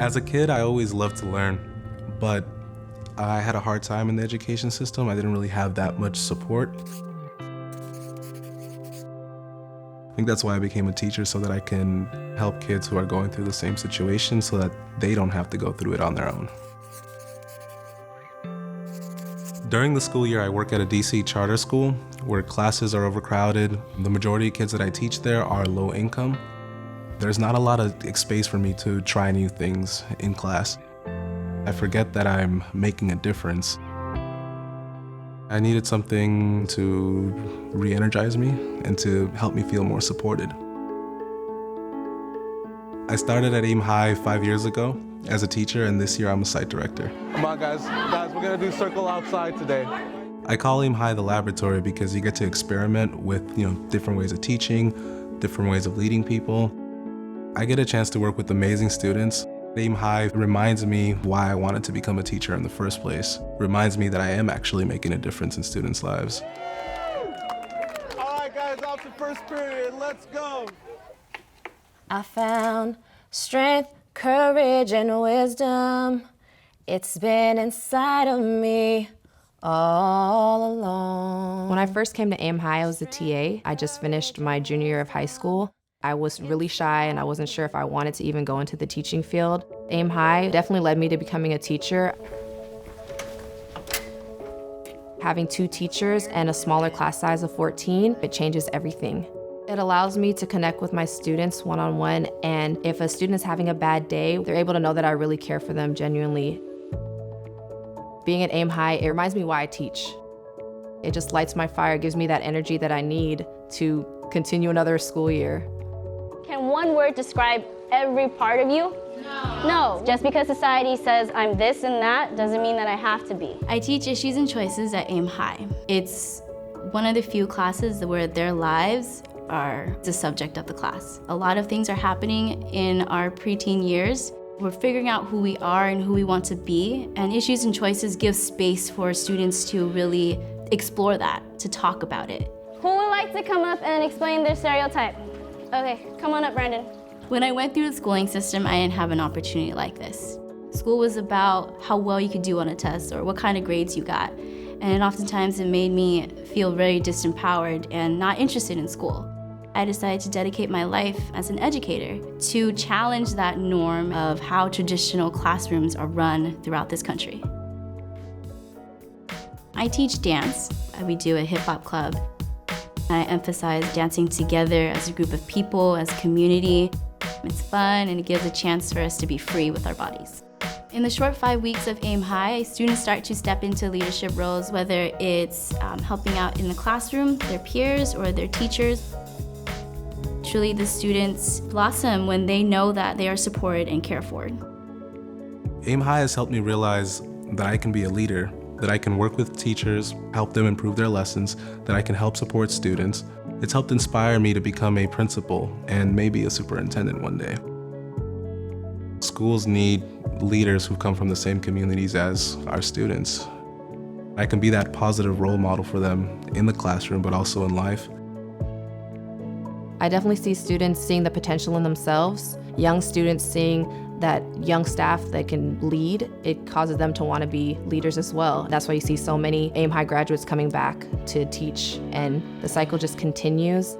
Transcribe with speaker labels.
Speaker 1: As a kid, I always loved to learn, but I had a hard time in the education system. I didn't really have that much support. I think that's why I became a teacher, so that I can help kids who are going through the same situation so that they don't have to go through it on their own. During the school year, I work at a DC charter school where classes are overcrowded. The majority of kids that I teach there are low income. There's not a lot of space for me to try new things in class. I forget that I'm making a difference. I needed something to re-energize me and to help me feel more supported. I started at AIM High 5 years ago as a teacher, and this year I'm a site director.
Speaker 2: Come on, guys, we're gonna do circle outside today.
Speaker 1: I call AIM High the laboratory because you get to experiment with, different ways of teaching, different ways of leading people. I get a chance to work with amazing students. AIM High reminds me why I wanted to become a teacher in the first place. Reminds me that I am actually making a difference in students' lives.
Speaker 2: All right, guys, off to first period, let's go.
Speaker 3: I found strength, courage, and wisdom. It's been inside of me all along.
Speaker 4: When I first came to AIM High, I was a TA. I just finished my junior year of high school. I was really shy and I wasn't sure if I wanted to even go into the teaching field. AIM High definitely led me to becoming a teacher. Having 2 teachers and a smaller class size of 14, it changes everything. It allows me to connect with my students one-on-one, and if a student is having a bad day, they're able to know that I really care for them genuinely. Being at AIM High, it reminds me why I teach. It just lights my fire, gives me that energy that I need to continue another school year.
Speaker 5: Can one word describe every part of you? No. Just because society says I'm this and that doesn't mean that I have to be.
Speaker 6: I teach issues and choices at AIM High. It's one of the few classes where their lives are the subject of the class. A lot of things are happening in our preteen years. We're figuring out who we are and who we want to be, and issues and choices give space for students to really explore that, to talk about it.
Speaker 5: Who would like to come up and explain their stereotype? Okay, come on up, Brandon.
Speaker 6: When I went through the schooling system, I didn't have an opportunity like this. School was about how well you could do on a test or what kind of grades you got. And oftentimes it made me feel very disempowered and not interested in school. I decided to dedicate my life as an educator to challenge that norm of how traditional classrooms are run throughout this country. I teach dance. We do a hip-hop club. I emphasize dancing together as a group of people, as a community. It's fun and it gives a chance for us to be free with our bodies. In the short 5 weeks of AIM High, students start to step into leadership roles, whether it's helping out in the classroom, their peers, or their teachers. Truly, the students blossom when they know that they are supported and cared for.
Speaker 1: AIM High has helped me realize that I can be a leader, that I can work with teachers, help them improve their lessons, that I can help support students. It's helped inspire me to become a principal and maybe a superintendent one day. Schools need leaders who come from the same communities as our students. I can be that positive role model for them in the classroom, but also in life.
Speaker 4: I definitely see students seeing the potential in themselves, young students seeing that young staff that can lead. It causes them to want to be leaders as well. That's why you see so many AIM High graduates coming back to teach, and the cycle just continues.